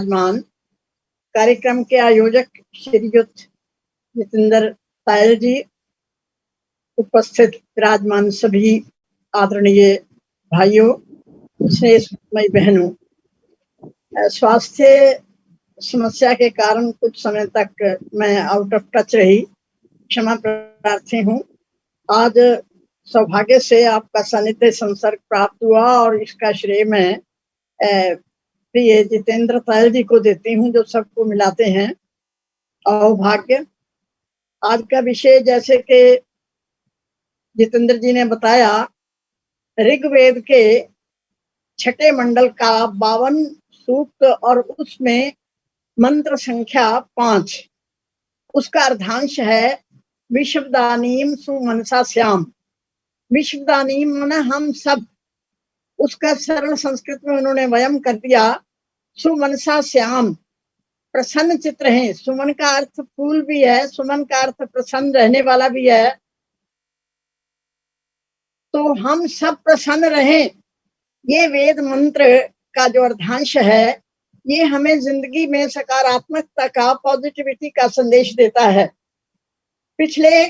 विराजमान कार्यक्रम के आयोजक श्रीयुत जितेंद्र पायल जी, उपस्थित विराजमान सभी आदरणीय भाइयों, स्नेहमयी बहनों, स्वास्थ्य समस्या के कारण कुछ समय तक मैं आउट ऑफ टच रही, क्षमा प्रार्थी हूँ। आज सौभाग्य से आपका सानिध्य संसर्ग प्राप्त हुआ और इसका श्रेय मैं प्रिय जितेंद्र पायल जी को देती हूँ, जो सबको मिलाते हैं अहोभाग्य। आज का विषय जैसे कि जितेंद्र जी ने बताया, ऋग्वेद के छठे मंडल का 52 सूक्त और उसमें मंत्र संख्या 5, उसका अर्धांश है विश्वदानीम सुमनसा श्याम। विश्वदानीम माने हम सब, उसका सरल संस्कृत में उन्होंने वयम कर दिया। सुमनसा श्याम, प्रसन्न चित्र है। सुमन का अर्थ फूल भी है, सुमन का अर्थ प्रसन्न रहने वाला भी है। तो हम सब प्रसन्न रहें, ये वेद मंत्र का जो अर्धांश है, ये हमें जिंदगी में सकारात्मकता का, पॉजिटिविटी का संदेश देता है। पिछले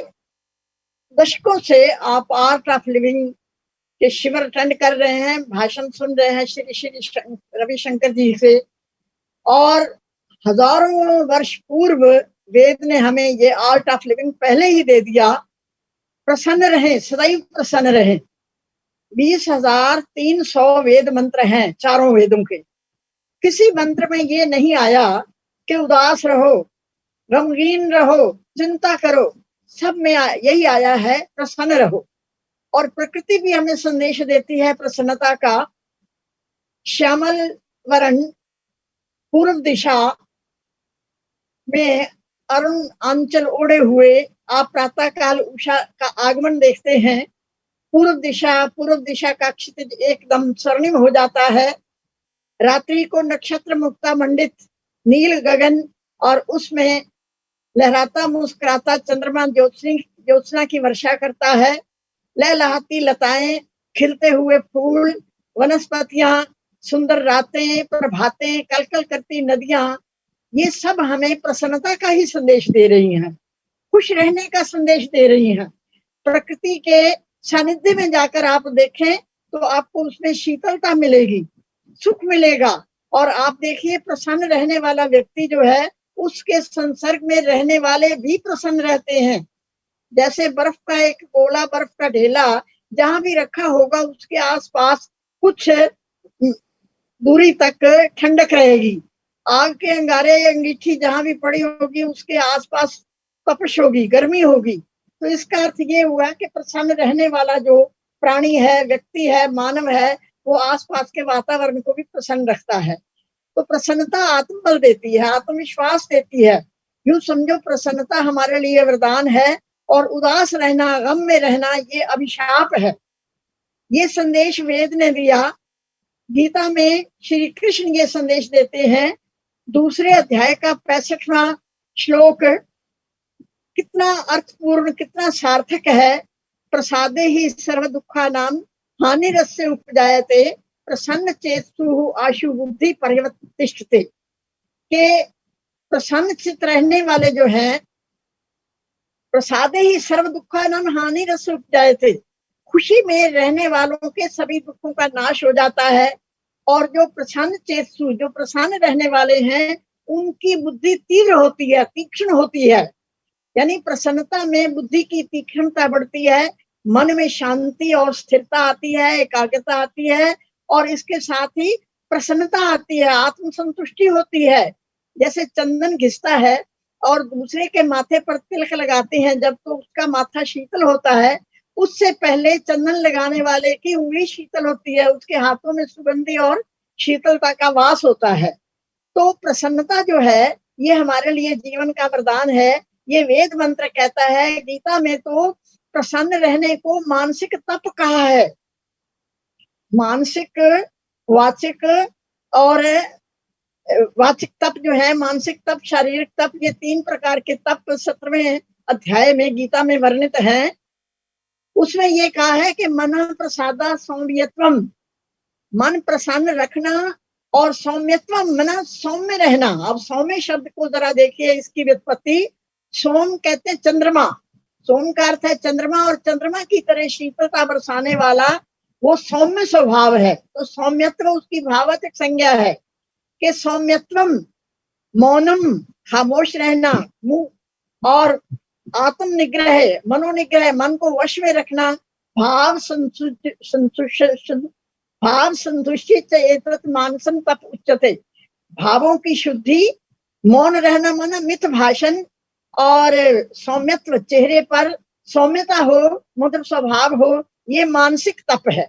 दशकों से आप आर्ट ऑफ लिविंग के शिविर अटेंड कर रहे हैं, भाषण सुन रहे हैं श्री श्री रविशंकर जी से, और हजारों वर्ष पूर्व वेद ने हमें ये आर्ट ऑफ लिविंग पहले ही दे दिया। प्रसन्न रहें, सदैव प्रसन्न रहें। 20,300 वेद मंत्र हैं, चारों वेदों के। किसी मंत्र में ये नहीं आया कि उदास रहो, गमगीन रहो, चिंता करो। सब में यही आया है, प्रसन्न रहो। और प्रकृति भी हमें संदेश देती है प्रसन्नता का। श्यामल वरण पूर्व दिशा में अरुण आंचल ओढ़े हुए आप प्रातः काल उषा का आगमन देखते हैं। पूर्व दिशा का क्षितिज एकदम स्वर्णिम हो जाता है। रात्रि को नक्षत्र मुक्ता मंडित नील गगन, और उसमें लहराता मुस्कुराता चंद्रमा ज्योत्सना की वर्षा करता है। लहलहाती लताएं, खिलते हुए फूल, वनस्पतियां, सुंदर रातें, प्रभातें, कलकल करती नदियां, ये सब हमें प्रसन्नता का ही संदेश दे रही हैं, खुश रहने का संदेश दे रही हैं। प्रकृति के सानिध्य में जाकर आप देखें तो आपको उसमें शीतलता मिलेगी, सुख मिलेगा। और आप देखिए, प्रसन्न रहने वाला व्यक्ति जो है, उसके संसर्ग में रहने वाले भी प्रसन्न रहते हैं। जैसे बर्फ का एक गोला, बर्फ का ढेला जहां भी रखा होगा, उसके आसपास कुछ दूरी तक ठंडक रहेगी। आग के अंगारे या अंगीठी जहां भी पड़ी होगी, उसके आसपास तपश होगी, गर्मी होगी। तो इसका अर्थ ये हुआ कि प्रसन्न रहने वाला जो प्राणी है, व्यक्ति है, मानव है, वो आसपास के वातावरण को भी प्रसन्न रखता है। तो प्रसन्नता आत्मबल देती है, आत्मविश्वास देती है। यूं समझो, प्रसन्नता हमारे लिए वरदान है, और उदास रहना, गम में रहना, ये अभिशाप है। ये संदेश वेद ने दिया। गीता में श्री कृष्ण ये संदेश देते हैं। दूसरे अध्याय का 65वां श्लोक कितना अर्थपूर्ण, कितना सार्थक है। प्रसादे ही सर्व दुखा नाम हानिरस्य उपजायते, प्रसन्न चेतु आशु बुद्धि परिवर्तिष्ठते। के प्रसन्न चित्त रहने वाले जो हैं, प्रसादे ही सर्व दुखा नाम हानिरस्य उपजायते, खुशी में रहने वालों के सभी दुखों का नाश हो जाता है। और जो प्रसन्न चेतु, जो प्रसन्न रहने वाले हैं, उनकी बुद्धि तीव्र होती है, तीक्ष्ण होती है। यानी प्रसन्नता में बुद्धि की तीक्ष्णता बढ़ती है, मन में शांति और स्थिरता आती है, एकाग्रता आती है, और इसके साथ ही प्रसन्नता आती है, आत्मसंतुष्टि होती है। जैसे चंदन घिसता है और दूसरे के माथे पर तिलक लगाते हैं, जब तो उसका माथा शीतल होता है, उससे पहले चंदन लगाने वाले की उंगली शीतल होती है, उसके हाथों में सुगंधी और शीतलता का वास होता है। तो प्रसन्नता जो है, ये हमारे लिए जीवन का वरदान है। ये वेद मंत्र कहता है। गीता में तो प्रसन्न रहने को मानसिक तप कहा है। मानसिक, वाचिक और वाचिक तप जो है, मानसिक तप, शारीरिक तप, ये 3 प्रकार के तप 17वें अध्याय में गीता में वर्णित हैं। उसमें ये कहा है कि मन प्रसादा सौम्यत्वम, मन प्रसन्न रखना और सौम्यत्व मना सौम्य रहना। अब सौम्य शब्द को जरा देखिए, इसकी व्युत्पत्ति, सोम कहते हैं चंद्रमा, सोम का अर्थ है चंद्रमा, और चंद्रमा की तरह शीतलता बरसाने वाला वो सौम्य स्वभाव है। तो सौम्यत्व उसकी भावात्मक संज्ञा है कि सौम्यत्वम, मौनम, खामोश रहना, मुंह, और आत्म निग्रह, मनोनिग्रह, मन को वश में रखना, भाव भाव संतुष्टि एतत् मानसम तप उच्यते, भावों की शुद्धि, मौन रहना माना मित भाषण, और सौम्यत्व, चेहरे पर सौम्यता हो, मधुर स्वभाव हो, ये मानसिक तप है।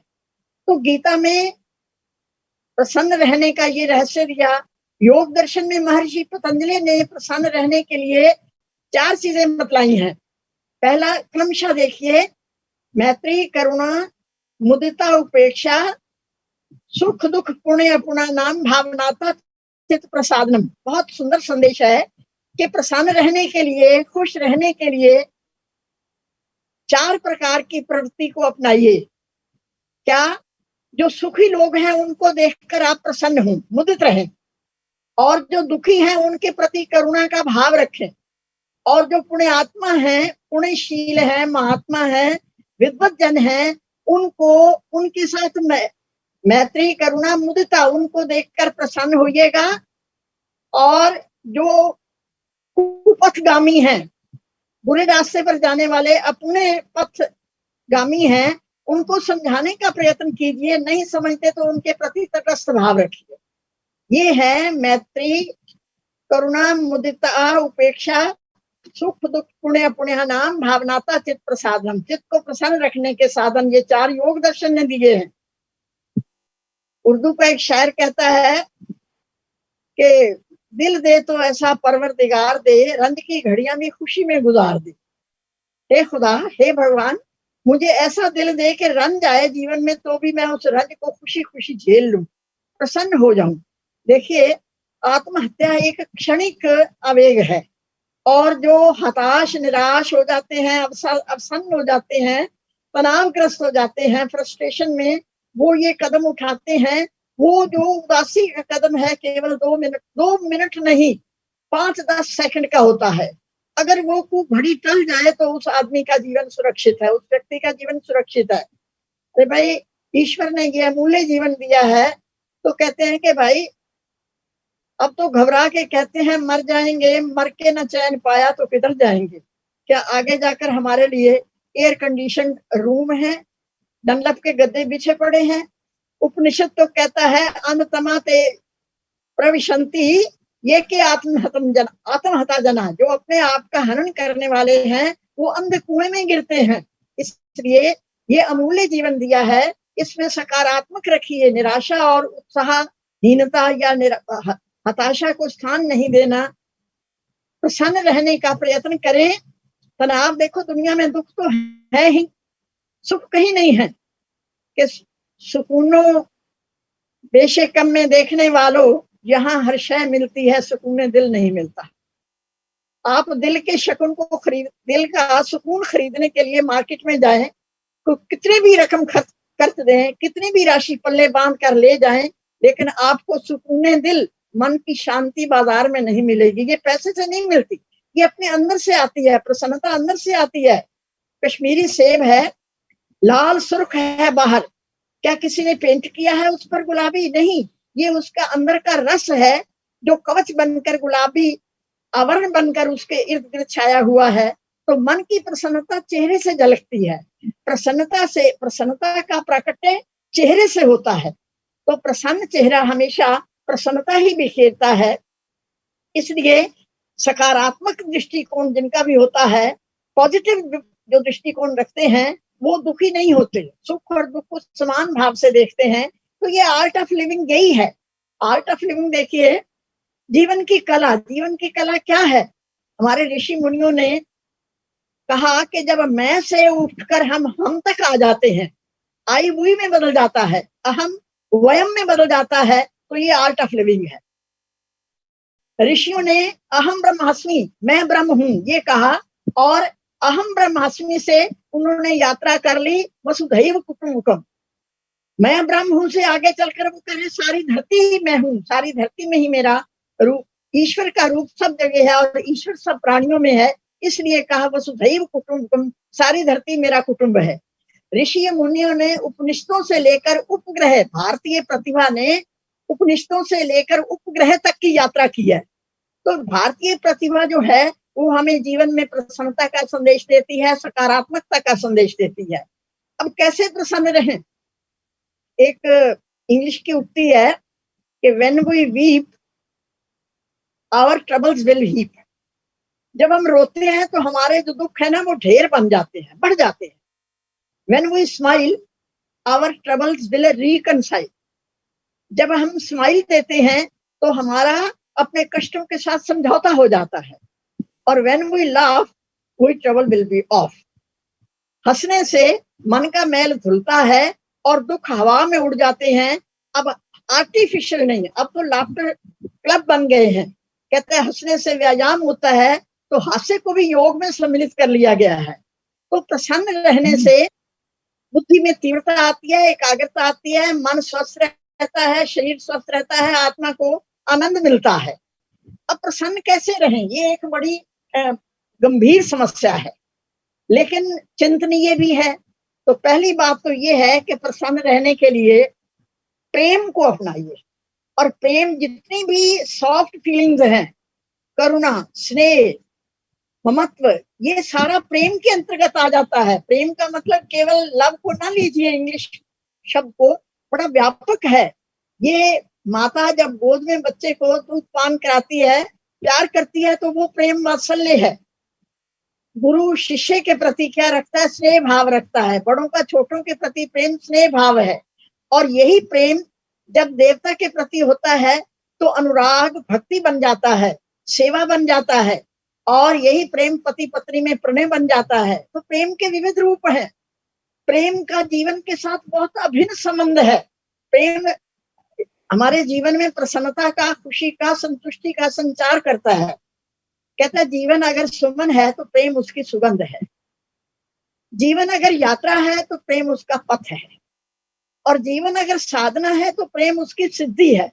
तो गीता में प्रसन्न रहने का ये रहस्य दिया। योग दर्शन में महर्षि पतंजलि ने प्रसन्न रहने के लिए 4 चीजें बतलाई हैं। पहला क्रमशः देखिए, मैत्री, करुणा, मुदिता, उपेक्षा, सुख दुख पुण्य पुणा नाम भावनाता चित प्रसादनम। बहुत सुंदर संदेश है कि प्रसन्न रहने के लिए, खुश रहने के लिए 4 प्रकार की प्रवृत्ति को अपनाइए। क्या? जो सुखी लोग हैं उनको देखकर आप प्रसन्न हो, मुदित रहें, और जो दुखी हैं उनके प्रति करुणा का भाव रखें, और जो पुण्यात्मा हैं, पुण्यशील हैं, महात्मा हैं, विद्वत जन हैं, उनको, उनके साथ मैत्री, करुणा, मुदिता, उनको देखकर प्रसन्न होइएगा। और जो कुपथगामी हैं, बुरे रास्ते पर जाने वाले, अपने पथगामी हैं, उनको समझाने का प्रयत्न कीजिए, नहीं समझते तो उनके प्रति तटस्थ भाव रखिए। ये है मैत्री, करुणा, मुदिता, उपेक्षा, सुख दुख पुण्य पुण्य नाम भावनाता चित प्रसादनम। चित्त को प्रसन्न रखने के साधन ये 4 योग दर्शन ने दिए हैं। उर्दू का एक शायर कहता है कि दिल दे तो ऐसा परवरदिगार दे, रंज की घड़ियां भी खुशी में गुजार दे। हे खुदा, हे भगवान, मुझे ऐसा दिल दे कि रंज आए जीवन में तो भी मैं उस रंज को खुशी खुशी झेल लूं, प्रसन्न हो जाऊं। देखिए, आत्महत्या एक क्षणिक आवेग है, और जो हताश निराश हो जाते हैं, अवसन्न हो जाते हैं, तनावग्रस्त हो जाते हैं, फ्रस्ट्रेशन में वो ये कदम उठाते हैं, वो जो उदासी का कदम है केवल 2 मिनट नहीं, 5-10 सेकंड का होता है। अगर वो खूब घड़ी टल जाए तो उस आदमी का जीवन सुरक्षित है, उस व्यक्ति का जीवन सुरक्षित है। अरे भाई, ईश्वर ने ये अमूल्य जीवन दिया है, तो कहते हैं कि भाई अब तो घबरा के कहते हैं मर जाएंगे, मर के न चैन पाया तो किधर जाएंगे। क्या आगे जाकर हमारे लिए एयर कंडीशन रूम है, डनलप के गद्दे बिछे पड़े हैं। उपनिषद तो कहता है अंतमाते प्रविशंति ये के आत्महता जना, जो अपने आप का हनन करने वाले हैं वो अंध कुएं में गिरते हैं। इसलिए ये अमूल्य जीवन दिया है, इसमें सकारात्मक रखिए, निराशा और उत्साहहीनता या हताशा को स्थान नहीं देना, प्रसन्न रहने का प्रयत्न करें। तनाव, देखो दुनिया में दुख तो है ही, सुख कहीं नहीं है। कि सुकूनो बेशे कम में देखने वालों, यहाँ हर शय मिलती है, सुकून दिल नहीं मिलता। आप दिल के शकुन को दिल का सुकून खरीदने के लिए मार्केट में जाएं, तो कितनी भी रकम खर्च दें, कितनी भी राशि पल्ले बांध कर ले जाएं, लेकिन आपको सुकून दिल, मन की शांति बाजार में नहीं मिलेगी। ये पैसे से नहीं मिलती, ये अपने अंदर से आती है, प्रसन्नता अंदर से आती है। कश्मीरी सेब है, लाल सुर्ख है बाहर, क्या किसी ने पेंट किया है उस पर गुलाबी? नहीं, ये उसका अंदर का रस है जो कवच बनकर, गुलाबी आवरण बनकर उसके इर्द गिर्द छाया हुआ है। तो मन की प्रसन्नता चेहरे से झलकती है, प्रसन्नता का प्रकट चेहरे से होता है। तो प्रसन्न चेहरा हमेशा प्रसन्नता ही बिखेरता है। इसलिए सकारात्मक दृष्टिकोण जिनका भी होता है, पॉजिटिव जो दृष्टिकोण रखते हैं, वो दुखी नहीं होते, सुख और दुख को समान भाव से देखते हैं। तो ये आर्ट ऑफ लिविंग यही है। आर्ट ऑफ लिविंग देखिए, जीवन की कला, जीवन की कला क्या है? हमारे ऋषि मुनियों ने कहा कि जब मैं से उठकर हम तक आ जाते हैं, आई हुई में बदल जाता है, अहम वयम में बदल जाता है, तो ये आर्ट ऑफ लिविंग है। ऋषियों ने अहम ब्रह्मास्मि, मैं ब्रह्म हूं, ये कहा, और अहम ब्रह्मास्मि से उन्होंने यात्रा कर ली वसुधैव कुटुंबकम, मैं ब्रह्म हूं से आगे चलकर वो कह रहे सारी धरती ही मैं हूँ, सारी धरती में ही मेरा रूप, ईश्वर का रूप सब जगह है और ईश्वर सब प्राणियों में है। इसलिए कहा वसुधैव कुटुंबकम, सारी धरती मेरा कुटुंब है। ऋषि मुनियों ने उपनिषदों से लेकर उपग्रह, भारतीय प्रतिभा ने उपनिषदों से लेकर उपग्रह तक की यात्रा की है। तो भारतीय प्रतिभा जो है वो हमें जीवन में प्रसन्नता का संदेश देती है, सकारात्मकता का संदेश देती है। अब कैसे प्रसन्न रहें? एक इंग्लिश की उक्ति है कि when we weep our troubles will heap. जब हम रोते हैं तो हमारे जो दुख है ना वो ढेर बन जाते हैं, बढ़ जाते हैं। When we smile our troubles will reconcile. जब हम स्माइल देते हैं तो हमारा अपने कष्टों के साथ समझौता हो जाता है। और when we laugh we trouble will be off. हंसने से मन का मैल धुलता है और दुख हवा में उड़ जाते हैं। अब आर्टिफिशियल नहीं, अब तो लाफ्टर क्लब बन गए हैं। कहते हैं हंसने से व्यायाम होता है, तो हास्य को भी योग में सम्मिलित कर लिया गया है। तो प्रसन्न रहने से बुद्धि में तीव्रता आती है, एकाग्रता आती है, मन स्वस्थ रहता है, शरीर स्वस्थ रहता है, आत्मा को आनंद मिलता है। अब प्रसन्न कैसे रहें, ये एक बड़ी गंभीर समस्या है, लेकिन चिंतनीय भी है। तो पहली बात तो ये है कि प्रसन्न रहने के लिए प्रेम को अपनाइए। और प्रेम जितनी भी सॉफ्ट फीलिंग्स हैं, करुणा, स्नेह, ममत्व, ये सारा प्रेम के अंतर्गत आ जाता है। प्रेम का मतलब केवल लव को ना लीजिए, इंग्लिश शब्द को, बड़ा व्यापक है। ये माता जब गोद में बच्चे को दूध पान कराती है, प्यार करती है, तो वो प्रेम वात्सल्य है। गुरु शिष्य के प्रति क्या रखता है? स्नेह भाव रखता है। बड़ों का छोटों के प्रति प्रेम स्नेह भाव है। और यही प्रेम जब देवता के प्रति होता है तो अनुराग भक्ति बन जाता है, सेवा बन जाता है। और यही प्रेम पति पत्नी में प्रणय बन जाता है। तो प्रेम के विविध रूप हैं। प्रेम का जीवन के साथ बहुत अभिन्न संबंध है। प्रेम हमारे जीवन में प्रसन्नता का, खुशी का, संतुष्टि का संचार करता है। कहता है जीवन अगर सुमन है तो प्रेम उसकी सुगंध है। जीवन अगर यात्रा है तो प्रेम उसका पथ है। और जीवन अगर साधना है तो प्रेम उसकी सिद्धि है।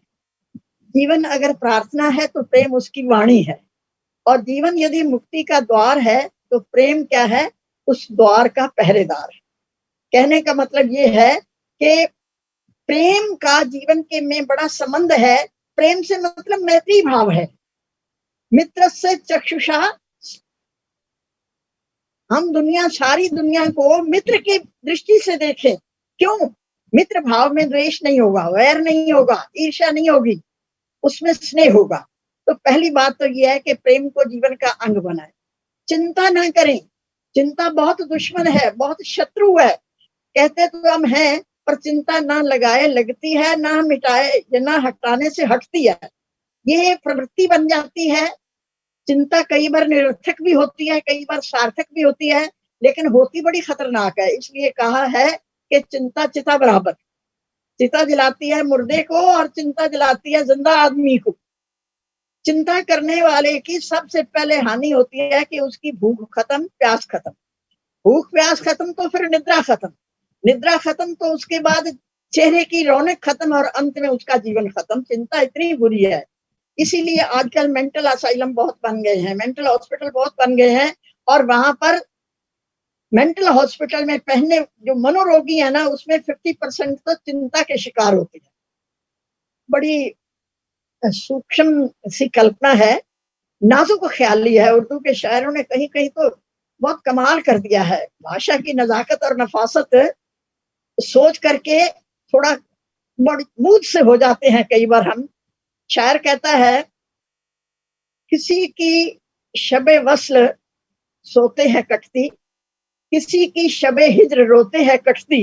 जीवन अगर प्रार्थना है तो प्रेम उसकी वाणी है। और जीवन यदि मुक्ति का द्वार है तो प्रेम क्या है? उस द्वार का पहरेदार है। कहने का मतलब ये है कि प्रेम का जीवन के में बड़ा संबंध है। प्रेम से मतलब मैत्री भाव है। मित्र से चक्षुषा, हम दुनिया, सारी दुनिया को मित्र की दृष्टि से देखें। क्यों? मित्र भाव में द्वेष नहीं होगा, वैर नहीं होगा, ईर्ष्या नहीं होगी, उसमें स्नेह होगा। तो पहली बात तो यह है कि प्रेम को जीवन का अंग बनाए। चिंता ना करें। चिंता बहुत दुश्मन है, बहुत शत्रु है। कहते तो हम हैं, पर चिंता ना लगाए लगती है, ना मिटाए ना हटाने से हटती है। ये प्रवृत्ति बन जाती है। चिंता कई बार निरर्थक भी होती है, कई बार सार्थक भी होती है, लेकिन होती बड़ी खतरनाक है। इसलिए कहा है कि चिंता चिता बराबर। चिता जलाती है मुर्दे को और चिंता जलाती है जिंदा आदमी को। चिंता करने वाले की सबसे पहले हानि होती है कि उसकी भूख खत्म, प्यास खत्म। भूख प्यास खत्म तो फिर निद्रा खत्म, निद्रा खत्म तो उसके बाद चेहरे की रौनक खत्म और अंत में उसका जीवन खत्म। चिंता इतनी बुरी है। इसीलिए आजकल मेंटल असाइलम बहुत बन गए हैं, मेंटल हॉस्पिटल बहुत बन गए हैं। और वहां पर मेंटल हॉस्पिटल में पहले जो मनोरोगी है ना, उसमें 50% तो चिंता के शिकार होते हैं। बड़ी सूक्ष्म सी कल्पना है, नाजुक ख्याली है। उर्दू के शायरों ने कहीं कहीं तो बहुत कमाल कर दिया है। भाषा की नजाकत और नफासत सोच करके थोड़ा मूड से हो जाते हैं कई बार हम। शायर कहता है, किसी की शबे वस्ल सोते हैं कटती, किसी की शबे हिज्र रोते हैं कटती।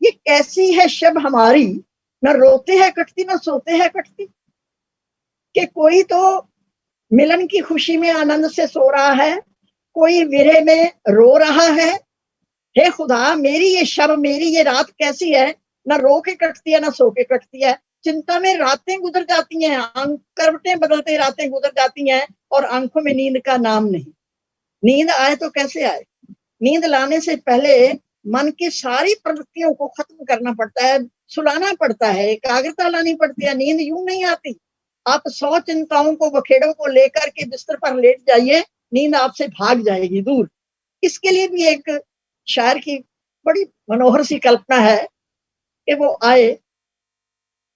ये कैसी है शब हमारी, न रोते हैं कटती न सोते हैं कटती। कि कोई तो मिलन की खुशी में आनंद से सो रहा है, कोई विरह में रो रहा है। हे खुदा, मेरी ये शब, मेरी ये रात कैसी है, न रो के कटती है न सो के कटती है। चिंता में रातें गुजर जाती हैं, करवटें बदलते रातें गुजर जाती हैं और आंखों में नींद का नाम नहीं। नींद आए तो कैसे आए? नींद लाने से पहले मन की सारी प्रवृत्तियों को खत्म करना पड़ता है, सुलाना पड़ता है, एकाग्रता लानी पड़ती है। नींद यूं नहीं आती। आप 100 चिंताओं को, बखेड़ों को लेकर के बिस्तर पर लेट जाइए, नींद आपसे भाग जाएगी दूर। इसके लिए भी एक शायर की बड़ी मनोहर सी कल्पना है कि वो आए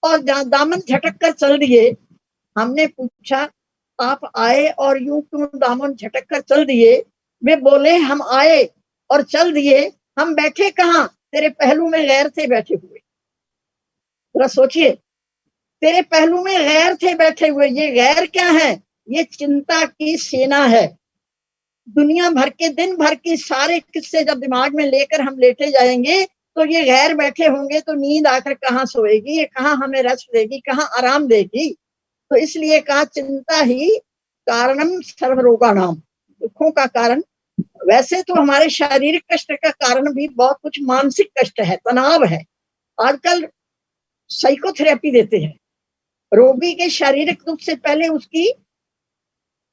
और दामन झटक कर चल दिए। हमने पूछा, आप आए और यूं क्यों दामन झटक कर चल दिए? वे बोले, हम आए और चल दिए, हम बैठे कहाँ, तेरे पहलू में गैर थे बैठे हुए। जरा सोचिए, तेरे पहलू में गैर थे बैठे हुए। ये गैर क्या है? ये चिंता की सेना है। दुनिया भर के, दिन भर की सारे किस्से जब दिमाग में लेकर हम लेटे जाएंगे, तो ये गैर बैठे होंगे, तो नींद आकर कहाँ सोएगी, ये कहाँ हमें रेस्ट देगी, कहाँ आराम देगी। तो इसलिए कहा, चिंता ही कारणम सर्वरोगाणाम, दुखों का कारण। वैसे तो हमारे शारीरिक कष्ट का कारण भी बहुत कुछ मानसिक कष्ट है, तनाव है। आजकल साइकोथेरेपी देते हैं। रोगी के शारीरिक दुख से पहले उसकी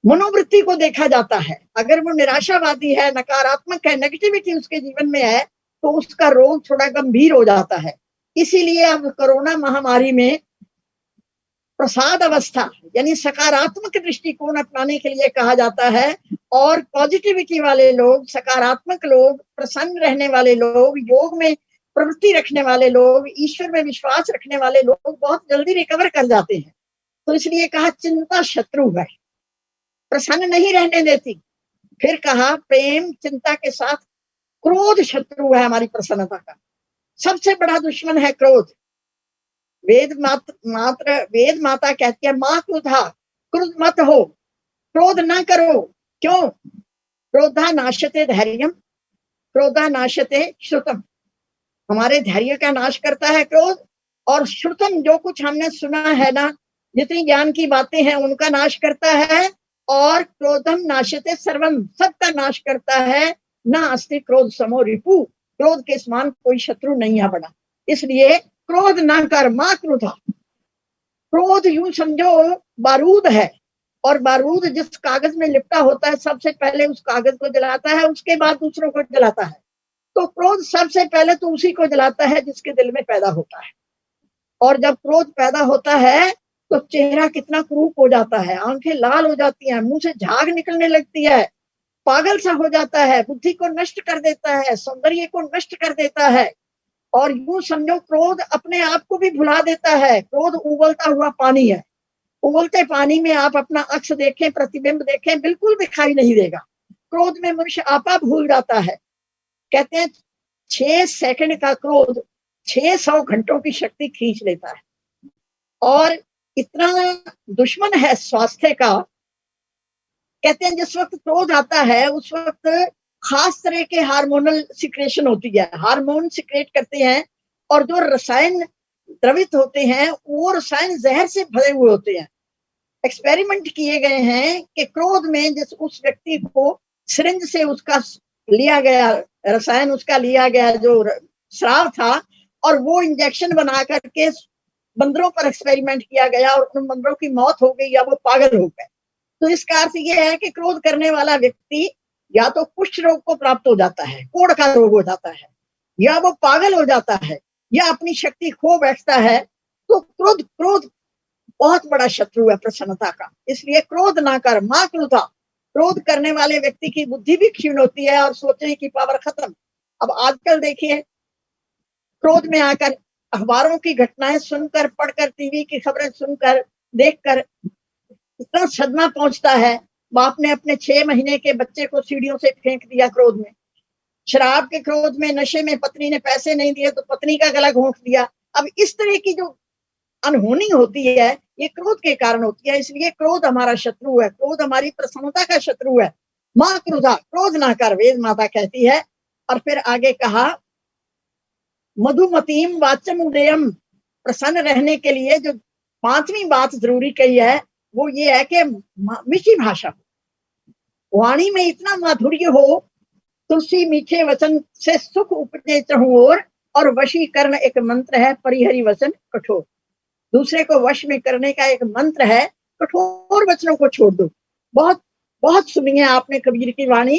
मनोवृत्ति को देखा जाता है। अगर वो निराशावादी है, नकारात्मक है, नेगेटिविटी उसके जीवन में है, तो उसका रोग थोड़ा गंभीर हो जाता है। इसीलिए अब कोरोना महामारी में प्रसाद अवस्था यानी सकारात्मक दृष्टिकोण अपनाने के लिए कहा जाता है। और पॉजिटिविटी वाले लोग, सकारात्मक लोग, प्रसन्न रहने वाले लोग, योग में प्रवृत्ति रखने वाले लोग, ईश्वर में विश्वास रखने वाले लोग बहुत जल्दी रिकवर कर जाते हैं। तो इसलिए कहा, चिंता शत्रु है, प्रसन्न नहीं रहने देती। फिर कहा, प्रेम चिंता के साथ क्रोध शत्रु है हमारी प्रसन्नता का। सबसे बड़ा दुश्मन है क्रोध। वेद माता कहती है, मां क्रोधा, क्रोध मत हो, क्रोध ना करो। क्यों? क्रोधा नाशते धैर्यम, क्रोधा नाशते श्रुतम। हमारे धैर्य का नाश करता है क्रोध। और श्रुतम, जो कुछ हमने सुना है ना, जितनी ज्ञान की बातें हैं, उनका नाश करता है। और क्रोधम नाशते सर्वम, सबका नाश करता है। ना अस्ति क्रोध समो रिपु, क्रोध के समान कोई शत्रु नहीं है बड़ा। इसलिए क्रोध ना कर, मां क्रोधा। क्रोध यूं समझो बारूद है, और बारूद जिस कागज में लिपटा होता है, सबसे पहले उस कागज को जलाता है, उसके बाद दूसरों को जलाता है। तो क्रोध सबसे पहले तो उसी को जलाता है जिसके दिल में पैदा होता है। और जब क्रोध पैदा होता है तो चेहरा कितना क्रूप हो जाता है, आंखें लाल हो जाती हैं, मुंह से झाग निकलने लगती है, पागल सा हो जाता है, बुद्धि को नष्ट कर देता है, सौंदर्य को नष्ट कर देता है। और यूं समझो, क्रोध अपने आप को भी भुला देता है। क्रोध उबलता हुआ पानी है। उबलते पानी में आप अपना अक्ष देखें, प्रतिबिंब देखें, बिल्कुल दिखाई नहीं देगा। क्रोध में मनुष्य आपा भूल जाता है। कहते हैं 6 सेकंड का क्रोध 600 घंटों की शक्ति खींच लेता है। और इतना दुश्मन है स्वास्थ्य का। कहते हैं जिस वक्त क्रोध आता है, उस वक्त खास तरह के हार्मोनल सिक्रेशन होती है, हार्मोन सिक्रेट करते हैं। और जो रसायन द्रवित होते हैं, वो रसायन जहर से भरे हुए होते हैं। एक्सपेरिमेंट किए गए हैं कि क्रोध में जिस उस व्यक्ति को सिरिंज से उसका लिया गया रसायन, उसका लिया गया जो स्राव था, और वो इंजेक्शन बना करके बंदरों पर एक्सपेरिमेंट किया गया, और उन बंदरों की मौत हो गई या वो पागल हो गए। तो इसका अर्थ यह है कि क्रोध करने वाला व्यक्ति या तो कुष्ठ रोग को प्राप्त हो जाता है, कोढ़ का रोग हो जाता है, या वो पागल हो जाता है, या अपनी शक्ति खो बैठता है। तो क्रोध बहुत बड़ा शत्रु है प्रसन्नता का। इसलिए क्रोध ना कर, मां क्रोधा। क्रोध करने वाले व्यक्ति की बुद्धि भी क्षीण होती है और सोचने की पावर खत्म। अब आजकल देखिए, क्रोध में आकर अखबारों की घटनाएं सुनकर, पढ़कर, टीवी की खबरें सुनकर, देखकर इतना सदमा पहुंचता है। बाप ने अपने 6 महीने के बच्चे को सीढ़ियों से फेंक दिया क्रोध में। शराब के क्रोध में, नशे में पत्नी ने पैसे नहीं दिए तो पत्नी का गला घोंट दिया। अब इस तरह की जो अनहोनी होती है, ये क्रोध के कारण होती है। इसलिए क्रोध हमारा शत्रु है, क्रोध हमारी प्रसन्नता का शत्रु है। मां क्रोधा, क्रोध ना कर, वेद माता कहती है। और फिर आगे कहा, मधुमतीम वाचम उदयम। प्रसन्न रहने के लिए जो 5वीं बात जरूरी कही है, वो ये है कि मीठी भाषा हो, वाणी में इतना माधुर्य हो, तुलसी मीठे वचन से सुख उपजे चहुओर। और वशीकरण एक मंत्र है, परिहरि वचन कठोर। दूसरे को वश में करने का एक मंत्र है, कठोर वचनों को छोड़ दो। बहुत बहुत सुनी है आपने कबीर की वाणी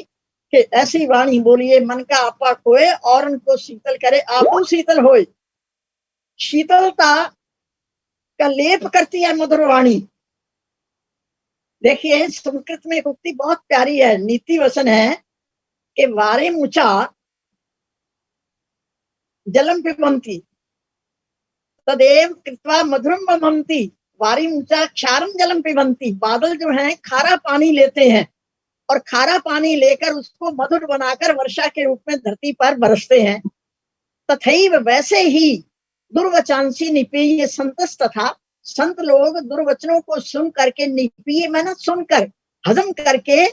कि ऐसी वाणी बोलिए मन का आपा खोए और उनको शीतल करे आपू शीतल होए। शीतलता का लेप करती है मधुर वाणी। देखिए संस्कृत में एक उक्ति बहुत प्यारी है, नीति वचन है कि वारे मुचा जलम पिबंती तदेव कृत्वा मधुरम बमंती। वारी ऊंचा क्षारम जलम पिबंती। बादल जो हैं खारा पानी लेते हैं और खारा पानी लेकर उसको मधुर बनाकर वर्षा के रूप में धरती पर बरसते हैं। तथैव वैसे ही दुर्वचांसी निपीय संतस तथा संत लोग दुर्वचनों को सुन करके, निपीय मैंने सुनकर, हजम करके,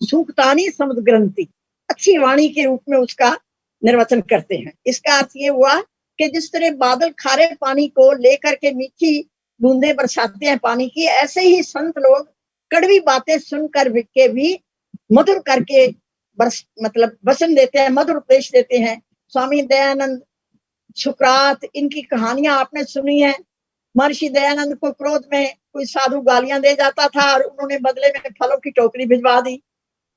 सूक्तानी समुद्र ग्रंथि अच्छी वाणी के रूप में उसका निर्वचन करते हैं। इसका अर्थ ये हुआ कि जिस तरह बादल खारे पानी को लेकर के मीठी बूंदे बरसाते हैं पानी की, ऐसे ही संत लोग कड़वी बातें सुनकर के भी मधुर करके मतलब वचन देते हैं, मधुर उपदेश देते हैं। स्वामी दयानंद, सुकरात, इनकी कहानियां आपने सुनी है। महर्षि दयानंद को क्रोध में कोई साधु गालियां दे जाता था और उन्होंने बदले में फलों की टोकरी भिजवा दी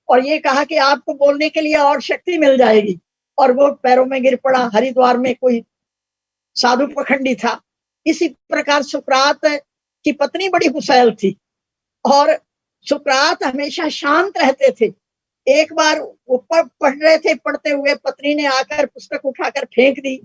और ये कहा कि आपको बोलने के लिए और शक्ति मिल जाएगी, और वो पैरों में गिर पड़ा। हरिद्वार में कोई साधु पखंडी था। इसी प्रकार सुकरात की पत्नी बड़ी गुस्सैल थी और सुकरात हमेशा शांत रहते थे। एक बार वो पढ़ रहे थे, पढ़ते हुए पत्नी ने आकर पुस्तक उठाकर फेंक दी,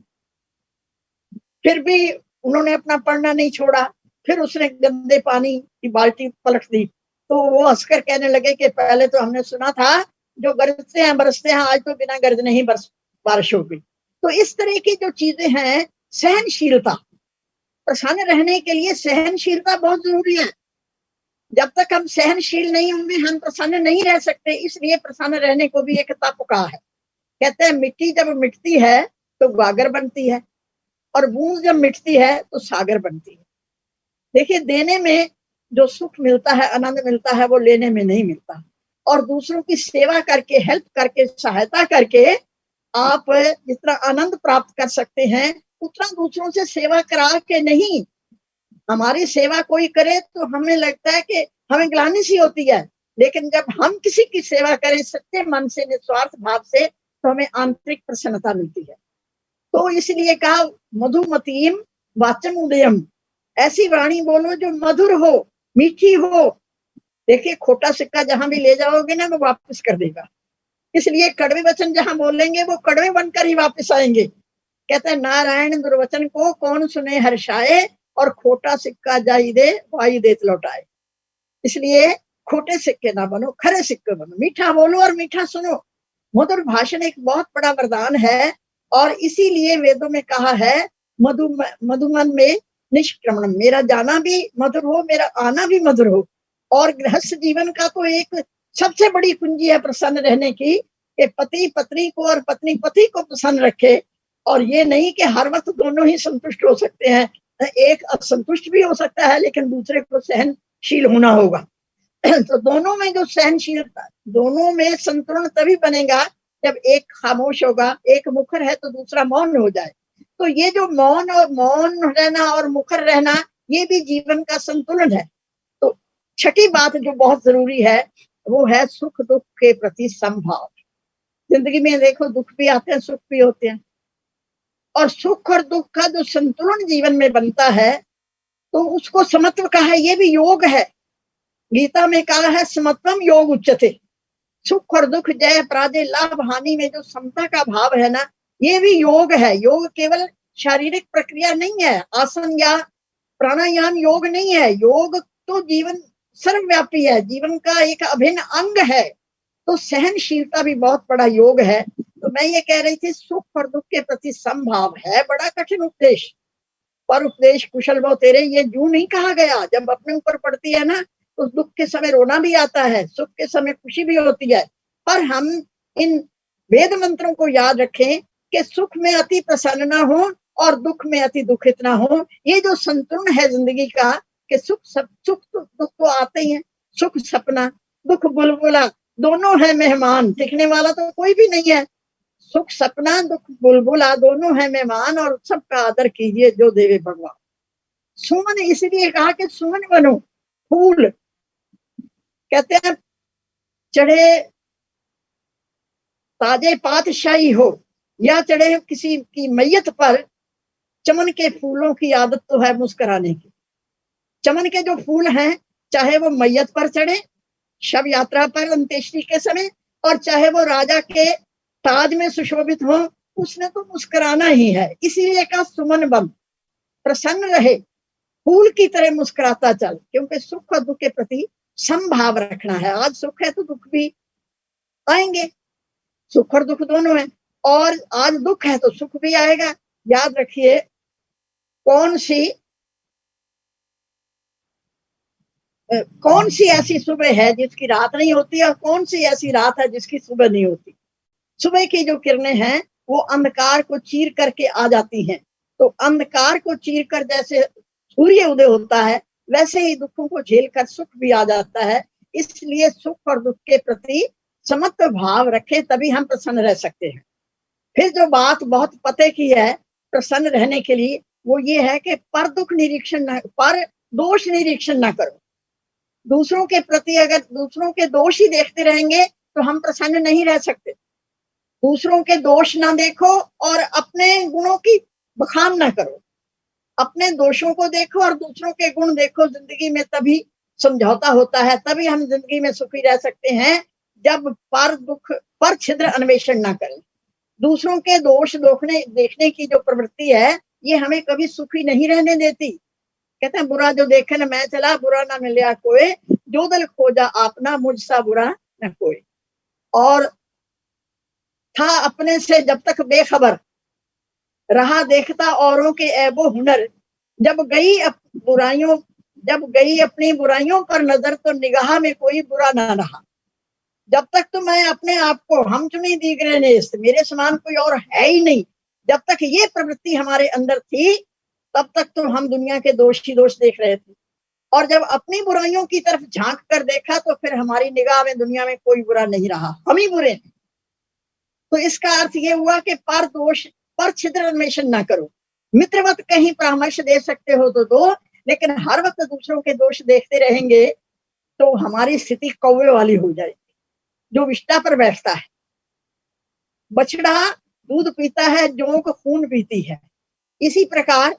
फिर भी उन्होंने अपना पढ़ना नहीं छोड़ा। फिर उसने गंदे पानी की बाल्टी पलट दी तो वो हंसकर कहने लगे कि पहले तो हमने सुना था जो गरजते हैं बरसते हैं, आज तो बिना गरजने ही बारिश हो गई। तो इस तरह की जो चीजें हैं, सहनशीलता, प्रसन्न रहने के लिए सहनशीलता बहुत जरूरी है। जब तक हम सहनशील नहीं होंगे हम प्रसन्न नहीं रह सकते। इसलिए प्रसन्न रहने को भी एक तप का है। कहते हैं मिट्टी जब मिटती है तो गागर बनती है और बूंद जब मिटती है तो सागर बनती है। देखिए देने में जो सुख मिलता है, आनंद मिलता है, वो लेने में नहीं मिलता। और दूसरों की सेवा करके, हेल्प करके, सहायता करके आप जितना आनंद प्राप्त कर सकते हैं उतना दूसरों से सेवा करा के नहीं। हमारी सेवा कोई करे तो हमें लगता है कि हमें ग्लानि सी होती है, लेकिन जब हम किसी की सेवा करें सच्चे मन से, निस्वार्थ भाव से, तो हमें आंतरिक प्रसन्नता मिलती है। तो इसलिए कहा मधुमतीम वाचम उदयम, ऐसी वाणी बोलो जो मधुर हो, मीठी हो। देखिए खोटा सिक्का जहां भी ले जाओगे ना वो वापस कर देगा, इसलिए कड़वे वचन जहां बोलेंगे वो कड़वे बनकर ही वापस आएंगे। कहते हैं नारायण दुर्वचन को कौन सुने हर्षाए और खोटा सिक्का जाई दे वाई देत लौटाए। इसलिए खोटे सिक्के ना बनो, खरे सिक्के बनो, मीठा बोलो और मीठा सुनो। मधुर भाषण एक बहुत बड़ा वरदान है और इसीलिए वेदों में कहा है मधुमन में निष्क्रमण, मेरा जाना भी मधुर हो, मेरा आना भी मधुर हो। और गृहस्थ जीवन का तो एक सबसे बड़ी कुंजी है प्रसन्न रहने की कि पति पत्नी को और पत्नी पति को प्रसन्न रखे। और ये नहीं कि हर वक्त दोनों ही संतुष्ट हो सकते हैं, एक असंतुष्ट भी हो सकता है, लेकिन दूसरे को सहनशील होना होगा। तो दोनों में जो सहनशीलता, दोनों में संतुलन तभी बनेगा जब एक खामोश होगा, एक मुखर है तो दूसरा मौन हो जाए। तो ये जो मौन रहना और मुखर रहना, ये भी जीवन का संतुलन है। तो छठी बात जो बहुत जरूरी है वो है सुख दुख के प्रति समभाव। जिंदगी में देखो दुख भी आते हैं, सुख भी होते हैं, और सुख और दुख का जो संतुलन जीवन में बनता है तो उसको समत्व कहा है। ये भी योग है। गीता में कहा है समत्वम योग उच्यते। सुख और दुख, जय पराजय, लाभ हानि में जो समता का भाव है ना, ये भी योग है। योग केवल शारीरिक प्रक्रिया नहीं है, आसन या प्राणायाम योग नहीं है। योग तो जीवन सर्वव्यापी है, जीवन का एक अभिन्न अंग है। तो सहनशीलता भी बहुत बड़ा योग है। तो मैं ये कह रही थी सुख और दुख के प्रति समभाव है बड़ा कठिन उपदेश, पर उपदेश कुशल वो तेरे, ये जू नहीं कहा गया। जब अपने ऊपर पड़ती है ना तो दुख के समय रोना भी आता है, सुख के समय खुशी भी होती है। पर हम इन वेद मंत्रों को याद रखें कि सुख में अति प्रसन्न ना हो और दुख में अति दुखित ना हो। ये जो संतुलन है जिंदगी का कि सुख दुख तो आते ही है। सुख सपना, दुख बुलबुला, दोनों है मेहमान, टिकने वाला तो कोई भी नहीं है। सुख सपना, दुख बुलबुला, दोनों है मेहमान और सबका आदर कीजिए जो देवे भगवान। सुमन इसलिए कहा कि सुमन बनो, फूल। कहते हैं चढ़े ताजे पातशाही हो या चढ़े किसी की मैयत पर, चमन के फूलों की आदत तो है मुस्कुराने की। चमन के जो फूल हैं, चाहे वो मैयत पर चढ़े शव यात्रा पर अंत्येष्टि के समय, और चाहे वो राजा के ताज में सुशोभित हो, उसने तो मुस्कुराना ही है। इसीलिए का सुमन बन, प्रसन्न रहे, फूल की तरह मुस्कुराता चल, क्योंकि सुख और दुख के प्रति समभाव रखना है। आज सुख है तो दुख भी आएंगे, सुख और दुख दोनों है, और आज दुख है तो सुख भी आएगा। याद रखिए, कौन सी ऐसी सुबह है जिसकी रात नहीं होती, और कौन सी ऐसी रात है जिसकी सुबह नहीं होती। सुबह की जो किरणें हैं वो अंधकार को चीर करके आ जाती हैं, तो अंधकार को चीर कर जैसे सूर्य उदय होता है, वैसे ही दुखों को झेलकर सुख भी आ जाता है। इसलिए सुख और दुख के प्रति समत्व भाव रखें, तभी हम प्रसन्न रह सकते हैं। फिर जो बात बहुत पते की है प्रसन्न रहने के लिए, वो ये है कि पर दुख निरीक्षण न, पर दोष निरीक्षण ना करो। दूसरों के प्रति अगर दूसरों के दोष ही देखते रहेंगे तो हम प्रसन्न नहीं रह सकते। दूसरों के दोष ना देखो और अपने गुणों की बखान ना करो। अपने दोषों को देखो और दूसरों के गुण देखो। जिंदगी में तभी समझौता होता है, तभी हम जिंदगी में सुखी रह सकते हैं, जब पर दुख पर छिद्र अन्वेषण ना करें। दूसरों के दोष देखने की जो प्रवृत्ति है, ये हमें कभी सुखी नहीं रहने देती। कहते हैं बुरा जो देखे न मैं चला, बुरा ना मिलिया कोई, जो दल खोजा आपना, मुझसा बुरा न कोई। और था अपने से जब तक बेखबर, रहा देखता औरों के ऐबो हुनर, जब गई अपनी बुराइयों पर नजर, तो निगाह में कोई बुरा ना रहा। जब तक तो मैं अपने आप को हम चुनी दीगरे नेस्त, मेरे समान कोई और है ही नहीं, जब तक ये प्रवृत्ति हमारे अंदर थी, तब तक तो हम दुनिया के दोष ही दोष देख रहे थे। और जब अपनी बुराइयों की तरफ झांक कर देखा, तो फिर हमारी निगाह में दुनिया में कोई बुरा नहीं रहा, हम ही बुरे हैं। तो इसका अर्थ ये हुआ कि पर छिद्र अन्वेषण ना करो। मित्रवत कहीं परामर्श दे सकते हो तो दो, लेकिन हर वक्त दूसरों के दोष देखते रहेंगे तो हमारी स्थिति कौवे वाली हो जाएगी, जो विष्ठा पर बैठता है। बछड़ा दूध पीता है, जोंक खून पीती है। इसी प्रकार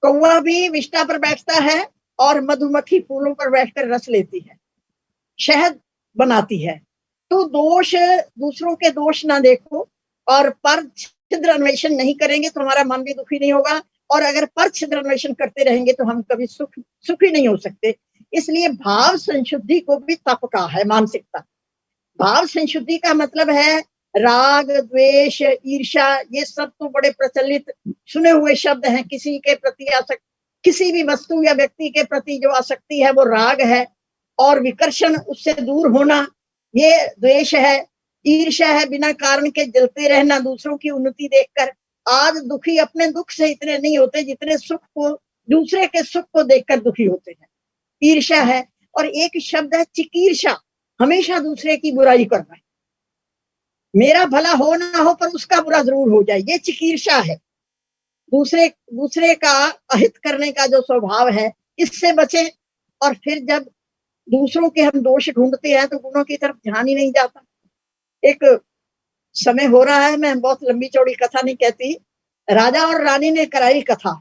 कौवा भी विष्ठा पर बैठता है और मधुमक्खी फूलों पर बैठकर रस लेती है, शहद बनाती है। तो दूसरों के दोष ना देखो, और पर छिद्र अन्वेषण नहीं करेंगे तो हमारा मन भी दुखी नहीं होगा, और अगर पर छिद्र अन्वेषण करते रहेंगे तो हम कभी सुखी नहीं हो सकते। इसलिए भाव संशुद्धि को भी तप का है, मानसिकता। भाव संशुद्धि का मतलब है राग, द्वेष, ईर्ष्या, ये सब तो बड़े प्रचलित सुने हुए शब्द हैं। किसी के प्रति किसी भी वस्तु या व्यक्ति के प्रति जो आसक्ति है वो राग है, और विकर्षण, उससे दूर होना, ये द्वेष है। ईर्ष्या है बिना कारण के जलते रहना दूसरों की उन्नति देखकर। आज दुखी अपने दुख से इतने नहीं होते जितने दूसरे के सुख को देखकर दुखी होते हैं। ईर्ष्या है। और एक शब्द है चिकीर्षा, हमेशा दूसरे की बुराई करना है। मेरा भला हो ना हो पर उसका बुरा जरूर हो जाए, ये चिकीर्षा है। दूसरे का अहित करने का जो स्वभाव है, इससे बचें। और फिर जब दूसरों के हम दोष ढूंढते हैं तो गुणों की तरफ ध्यान ही नहीं जाता। एक समय हो रहा है, मैं बहुत लंबी चौड़ी कथा नहीं कहती, राजा और रानी ने कराई कथा।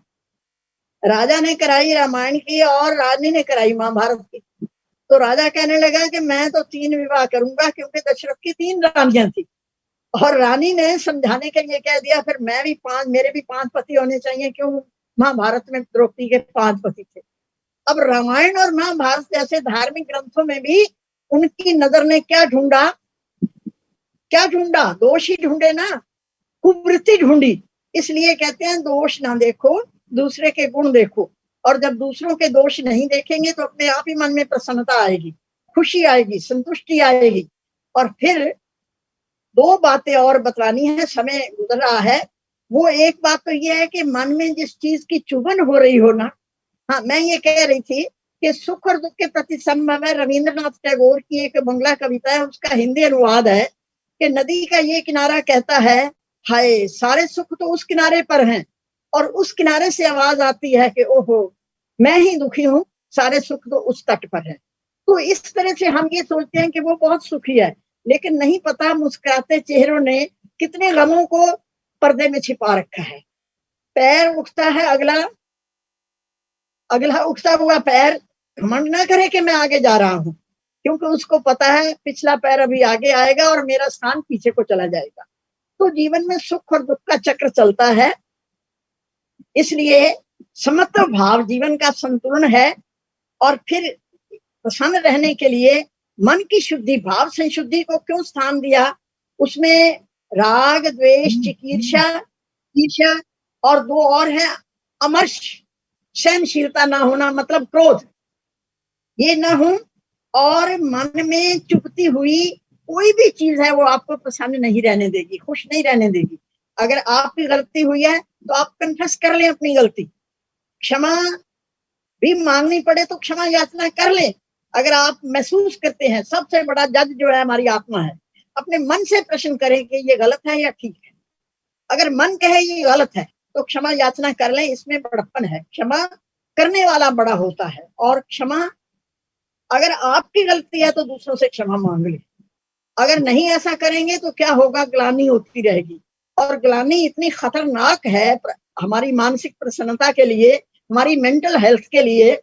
राजा ने कराई रामायण की और रानी ने कराई महाभारत की। तो राजा कहने लगा कि मैं तो 3 विवाह करूंगा, क्योंकि दशरथ की 3 रानियां थी। और रानी ने समझाने के लिए कह दिया फिर मेरे भी 5 पति होने चाहिए, क्यों महाभारत में द्रौपदी के 5 पति थे। अब रामायण और महाभारत जैसे धार्मिक ग्रंथों में भी उनकी नजर ने क्या ढूंढा, दोष ही ढूंढे ना, कुवृत्ति ढूंढी। इसलिए कहते हैं दोष ना देखो, दूसरे के गुण देखो। और जब दूसरों के दोष नहीं देखेंगे तो अपने आप ही मन में प्रसन्नता आएगी, खुशी आएगी, संतुष्टि आएगी। और फिर 2 बातें और बतलानी है, समय गुजर रहा है। वो एक बात तो ये है कि मन में जिस चीज की चुभन हो रही हो ना, हाँ, मैं ये कह रही थी कि सुख और दुख के प्रति समभाव है। रविंद्रनाथ टैगोर की एक बंगला कविता है, उसका हिंदी अनुवाद है कि नदी का ये किनारा कहता है, हाय सारे सुख तो उस किनारे पर हैं, और उस किनारे से आवाज आती है कि ओहो मैं ही दुखी हूँ, सारे सुख तो उस तट पर है। तो इस तरह से हम ये सोचते हैं कि वो बहुत सुखी है, लेकिन नहीं पता मुस्कुराते चेहरों ने कितने गमों को पर्दे में छिपा रखा है। पैर उठता है अगला अगला उठता हुआ पैर घमंड ना करे कि मैं आगे जा रहा हूं, क्योंकि उसको पता है पिछला पैर अभी आगे आएगा और मेरा स्थान पीछे को चला जाएगा। तो जीवन में सुख और दुख का चक्र चलता है, इसलिए समत्व भाव जीवन का संतुलन है। और फिर प्रसन्न रहने के लिए मन की शुद्धि, भाव संशुद्धि को क्यों स्थान दिया? उसमें राग, द्वेष, चिकीर्षा, ईर्ष्या और दो और है अमर्ष, सहनशीलता ना होना, मतलब क्रोध, ये ना हो। और मन में चुभती हुई कोई भी चीज है वो आपको प्रसन्न नहीं रहने देगी, खुश नहीं रहने देगी। अगर आपकी गलती हुई है तो आप कन्फेस कर लें अपनी गलती, क्षमा भी मांगनी पड़े तो क्षमा याचना कर लें। अगर आप महसूस करते हैं, सबसे बड़ा जज जो है हमारी आत्मा है, अपने मन से प्रश्न करें कि ये गलत है या ठीक है। अगर मन कहे ये गलत है तो क्षमा याचना कर लें, इसमें बड़प्पन है। क्षमा करने वाला बड़ा होता है। और क्षमा, अगर आपकी गलती है तो दूसरों से क्षमा मांग ले। अगर नहीं ऐसा करेंगे तो क्या होगा? ग्लानि होती रहेगी। और ग्लानि इतनी खतरनाक है हमारी मानसिक प्रसन्नता के लिए, हमारी मेंटल हेल्थ के लिए।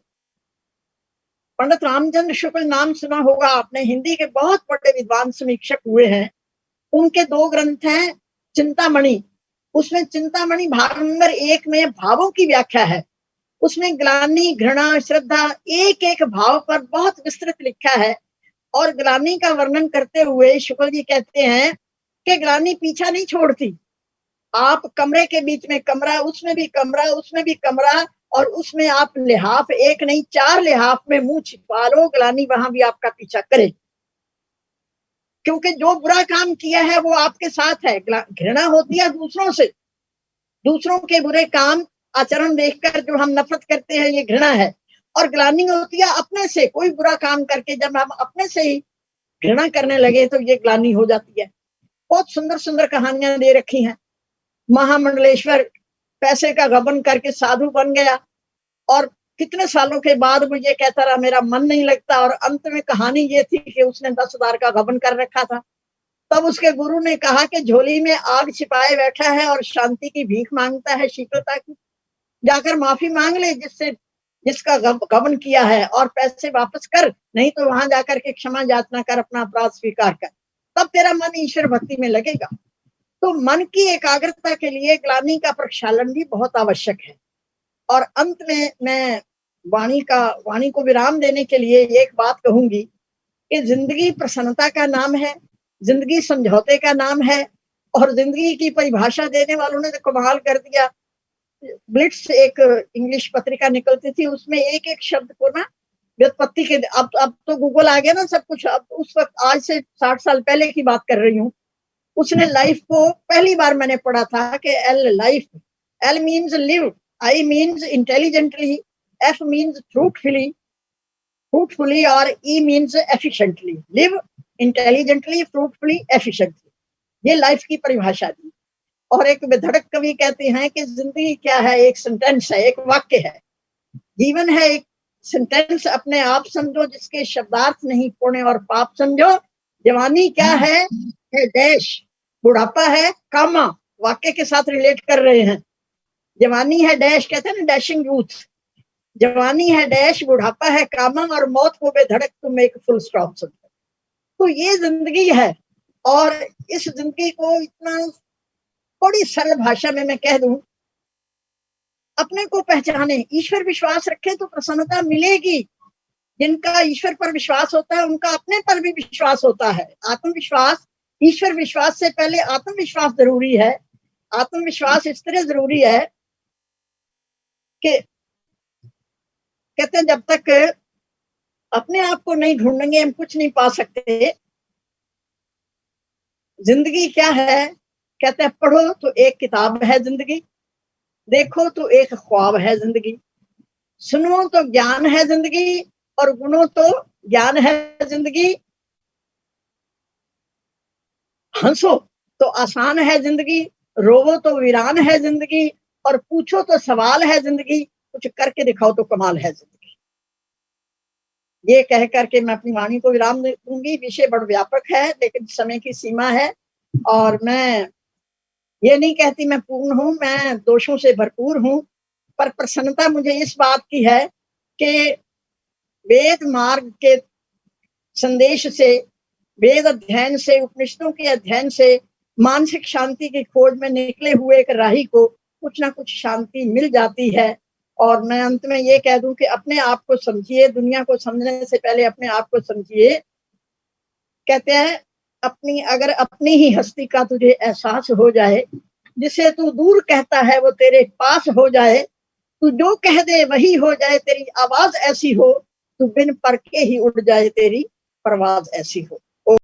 पंडित रामचंद्र शुक्ल नाम सुना होगा आपने, हिंदी के बहुत बड़े विद्वान समीक्षक हुए हैं। उनके दो ग्रंथ हैं चिंतामणि। उसमें चिंतामणि भाग नंबर 1 में भावों की व्याख्या है। उसमें ग्लानि, घृणा, श्रद्धा, एक एक भाव पर बहुत विस्तृत लिखा है। और ग्लानि का वर्णन करते हुए शुक्ल जी कहते हैं कि ग्लानि पीछा नहीं छोड़ती। आप कमरे के बीच में कमरा, उसमें भी कमरा, उसमें भी कमरा, और उसमें आप लिहाफ, एक नहीं 4 लिहाफ में मुंह छिपा लो, ग्लानि वहां भी आपका पीछा करे। क्योंकि जो बुरा काम किया है वो आपके साथ है। घृणा होती है दूसरों से, दूसरों के बुरे काम आचरण देखकर जो हम नफरत करते हैं, ये घृणा है। और ग्लानि होती है अपने से, कोई बुरा काम करके जब हम अपने से ही घृणा करने लगे तो ये ग्लानि हो जाती है। बहुत सुंदर सुंदर कहानियां दे रखी हैं। महामंडलेश्वर पैसे का गबन करके साधु बन गया और कितने सालों के बाद मुझे कहता रहा मेरा मन नहीं लगता। और अंत में कहानी ये थी कि उसने 10,000 का गबन कर रखा था। तब उसके गुरु ने कहा कि झोली में आग छिपाए बैठा है और शांति की भीख मांगता है, शीतलता की, जाकर माफी मांग ले जिससे जिसका गबन किया है, और पैसे वापस कर, नहीं तो वहां जाकर के क्षमा याचना कर, अपना अपराध स्वीकार कर, तब तेरा मन ईश्वर भक्ति में लगेगा। तो मन की एकाग्रता के लिए ग्लानि का प्रक्षालन भी बहुत आवश्यक है। और अंत में मैं वाणी को विराम देने के लिए एक बात कहूंगी कि जिंदगी प्रसन्नता का नाम है, जिंदगी समझौते का नाम है। और जिंदगी की परिभाषा देने वालों ने तो कमाल कर दिया। ब्लिट्स एक इंग्लिश पत्रिका निकलती थी, उसमें एक एक शब्द को ना व्युत्पत्ति के, अब तो गूगल आ गया ना सब कुछ। अब उस वक्त, आज से 60 साल पहले की बात कर रही हूँ, उसने लाइफ को पहली बार मैंने पढ़ा था कि L life, L means live, I means intelligently, F means fruitfully और E means efficiently. Live intelligently, fruitfully, efficiently, ये लाइफ की परिभाषा दी। और एक विधड़क कवि कहते हैं कि जिंदगी क्या है? एक सेंटेंस है, एक वाक्य है। जीवन है एक सेंटेंस, अपने आप समझो, जिसके शब्दार्थ नहीं पुण्य और पाप समझो। जवानी क्या है डैश, बुढ़ापा है कामा, वाक्य के साथ रिलेट कर रहे हैं। जवानी है डैश, कहते हैं ना डैशिंग यूथ, जवानी है डैश, बुढ़ापा है कामा, और मौत को बेधड़क तुम एक फुल स्टॉप समझो। तो ये जिंदगी है। और इस जिंदगी को इतना थोड़ी सरल भाषा में मैं कह दूं, अपने को पहचाने, ईश्वर विश्वास रखे तो प्रसन्नता मिलेगी। जिनका ईश्वर पर विश्वास होता है उनका अपने पर भी विश्वास होता है। आत्मविश्वास, ईश्वर विश्वास से पहले आत्मविश्वास जरूरी है। आत्मविश्वास इस तरह जरूरी है कि कहते हैं जब तक अपने आप को नहीं ढूंढेंगे हम कुछ नहीं पा सकते। जिंदगी क्या है? कहते हैं पढ़ो तो एक किताब है जिंदगी, देखो तो एक ख्वाब है जिंदगी, सुनो तो ज्ञान है जिंदगी, और गुनो तो ज्ञान है जिंदगी, हंसो तो आसान है जिंदगी, रोवो तो वीरान है जिंदगी, और पूछो तो सवाल है जिंदगी, कुछ करके दिखाओ तो कमाल है जिंदगी। ये कह करके मैं अपनी वाणी को विराम दूंगी। विषय बड़ा व्यापक है, लेकिन समय की सीमा है, और मैं ये नहीं कहती मैं पूर्ण हूँ, मैं दोषों से भरपूर हूँ, पर प्रसन्नता मुझे इस बात की है कि वेद मार्ग के संदेश से, वेद अध्ययन से, उपनिषदों के अध्ययन से मानसिक शांति की खोज में निकले हुए एक राही को कुछ ना कुछ शांति मिल जाती है। और मैं अंत में ये कह दूं कि अपने आप को समझिए, दुनिया को समझने से पहले अपने आप को समझिए। कहते हैं अगर अपनी ही हस्ती का तुझे एहसास हो जाए, जिसे तू दूर कहता है वो तेरे पास हो जाए, तू जो कह दे वही हो जाए, तेरी आवाज ऐसी हो, तू बिन पर के ही उड़ जाए, तेरी परवाज ऐसी हो।